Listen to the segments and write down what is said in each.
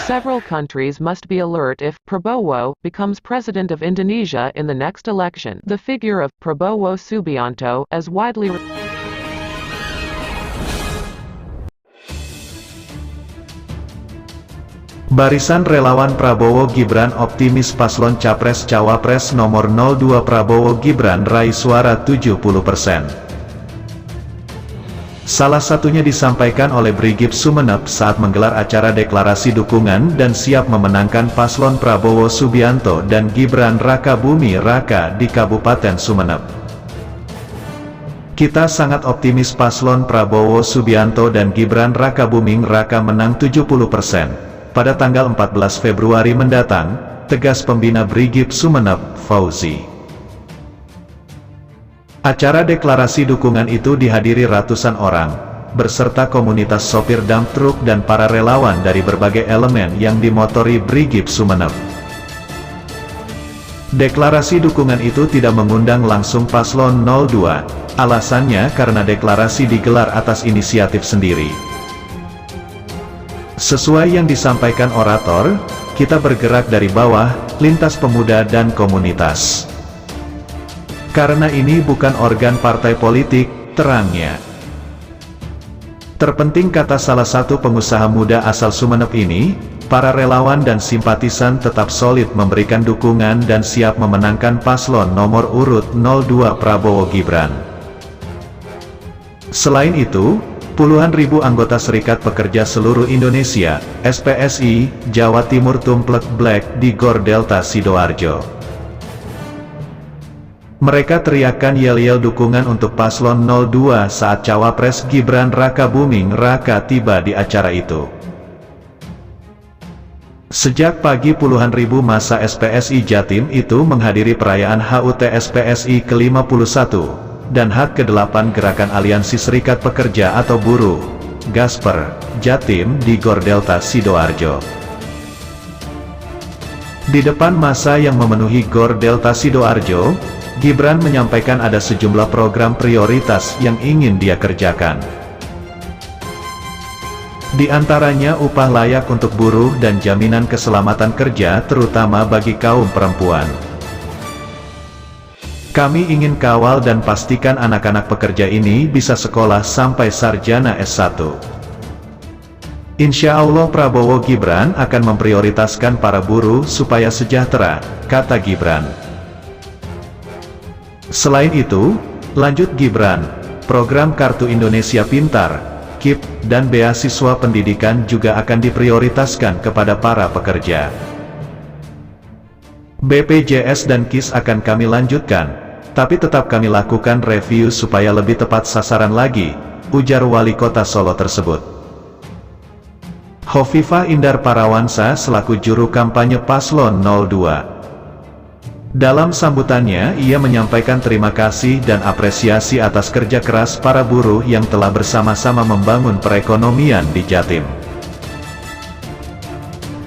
Several countries must be alert if Prabowo becomes president of Indonesia in the next election. The figure of Prabowo Subianto, as widely Barisan relawan Prabowo Gibran optimis paslon Capres-Cawapres nomor 02 Prabowo Gibran raih suara 70%. Salah satunya disampaikan oleh Brigip Sumeneb saat menggelar acara deklarasi dukungan dan siap memenangkan paslon Prabowo Subianto dan Gibran Rakabuming Raka di Kabupaten Sumeneb. Kita sangat optimis paslon Prabowo Subianto dan Gibran Rakabuming Raka menang 70%. Pada tanggal 14 Februari mendatang, tegas pembina Brigip Sumeneb, Fauzi. Acara deklarasi dukungan itu dihadiri ratusan orang, berserta komunitas sopir dump truck dan para relawan dari berbagai elemen yang dimotori Brigip Sumeneb. Deklarasi dukungan itu tidak mengundang langsung paslon 02, alasannya karena deklarasi digelar atas inisiatif sendiri. Sesuai yang disampaikan orator, kita bergerak dari bawah, lintas pemuda dan komunitas. Karena ini bukan organ partai politik, terangnya. Terpenting kata salah satu pengusaha muda asal Sumeneb ini, para relawan dan simpatisan tetap solid memberikan dukungan dan siap memenangkan paslon nomor urut 02 Prabowo Gibran. Selain itu, puluhan ribu anggota Serikat Pekerja Seluruh Indonesia, SPSI, Jawa Timur tumplek Black di Gor Delta Sidoarjo. Mereka teriakkan yel-yel dukungan untuk paslon 02 saat Cawapres Gibran Rakabuming Raka tiba di acara itu. Sejak pagi puluhan ribu massa SPSI Jatim itu menghadiri perayaan HUT SPSI ke-51. Dan HUT ke-8 Gerakan Aliansi Serikat Pekerja atau Buruh, Gasper, Jatim di Gor Delta Sidoarjo. Di depan massa yang memenuhi Gor Delta Sidoarjo, Gibran menyampaikan ada sejumlah program prioritas yang ingin dia kerjakan. Di antaranya upah layak untuk buruh dan jaminan keselamatan kerja terutama bagi kaum perempuan. Kami ingin kawal dan pastikan anak-anak pekerja ini bisa sekolah sampai sarjana S1. Insya Allah Prabowo Gibran akan memprioritaskan para buruh supaya sejahtera, kata Gibran. Selain itu, lanjut Gibran, program Kartu Indonesia Pintar, KIP, dan beasiswa pendidikan juga akan diprioritaskan kepada para pekerja. BPJS dan KIS akan kami lanjutkan. Tapi tetap kami lakukan review supaya lebih tepat sasaran lagi, ujar Wali Kota Solo tersebut. Hovifah Indar Parawansa selaku juru kampanye paslon 02. Dalam sambutannya, ia menyampaikan terima kasih dan apresiasi atas kerja keras para buruh yang telah bersama-sama membangun perekonomian di Jatim.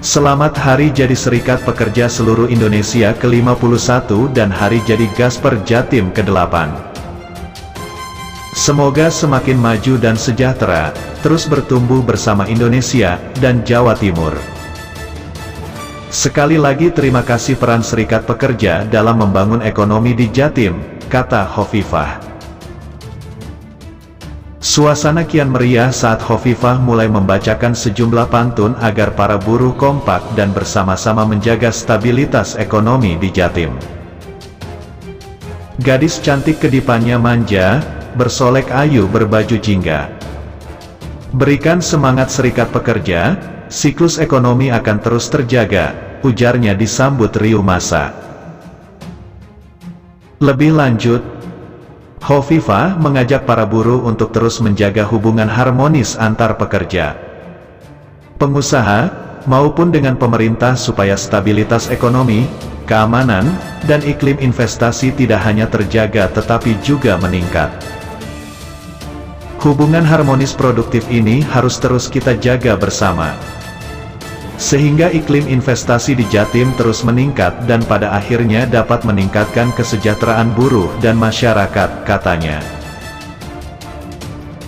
Selamat Hari Jadi Serikat Pekerja Seluruh Indonesia ke-51 dan Hari Jadi Gasper Jatim ke-8. Semoga semakin maju dan sejahtera, terus bertumbuh bersama Indonesia dan Jawa Timur. Sekali lagi terima kasih peran Serikat Pekerja dalam membangun ekonomi di Jatim, kata Hovifah. Suasana kian meriah saat Hovifah mulai membacakan sejumlah pantun agar para buruh kompak dan bersama-sama menjaga stabilitas ekonomi di Jatim. Gadis cantik kedipannya manja, bersolek ayu berbaju jingga. Berikan semangat Serikat Pekerja, siklus ekonomi akan terus terjaga, ujarnya disambut riuh massa. Lebih lanjut, Hovifah mengajak para buruh untuk terus menjaga hubungan harmonis antar pekerja, pengusaha, maupun dengan pemerintah supaya stabilitas ekonomi, keamanan, dan iklim investasi tidak hanya terjaga tetapi juga meningkat. Hubungan harmonis produktif ini harus terus kita jaga bersama. Sehingga iklim investasi di Jatim terus meningkat dan pada akhirnya dapat meningkatkan kesejahteraan buruh dan masyarakat, katanya.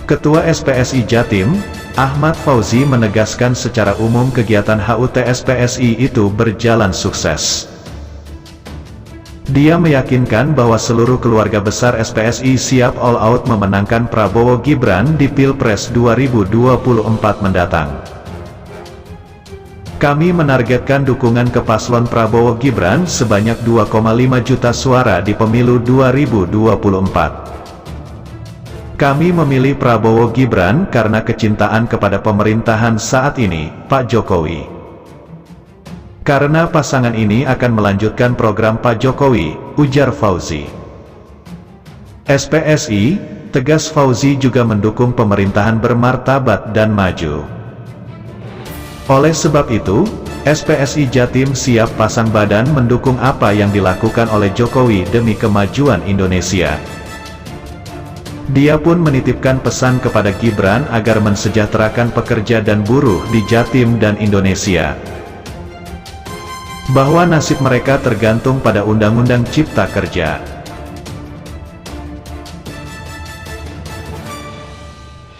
Ketua SPSI Jatim, Ahmad Fauzi menegaskan secara umum kegiatan HUT SPSI itu berjalan sukses. Dia meyakinkan bahwa seluruh keluarga besar SPSI siap all out memenangkan Prabowo Gibran di Pilpres 2024 mendatang. Kami menargetkan dukungan ke paslon Prabowo Gibran sebanyak 2,5 juta suara di pemilu 2024. Kami memilih Prabowo Gibran karena kecintaan kepada pemerintahan saat ini, Pak Jokowi. Karena pasangan ini akan melanjutkan program Pak Jokowi, ujar Fauzi. SPSI, tegas Fauzi, juga mendukung pemerintahan bermartabat dan maju. Oleh sebab itu, SPSI Jatim siap pasang badan mendukung apa yang dilakukan oleh Jokowi demi kemajuan Indonesia. Dia pun menitipkan pesan kepada Gibran agar mensejahterakan pekerja dan buruh di Jatim dan Indonesia, bahwa nasib mereka tergantung pada Undang-Undang Cipta Kerja.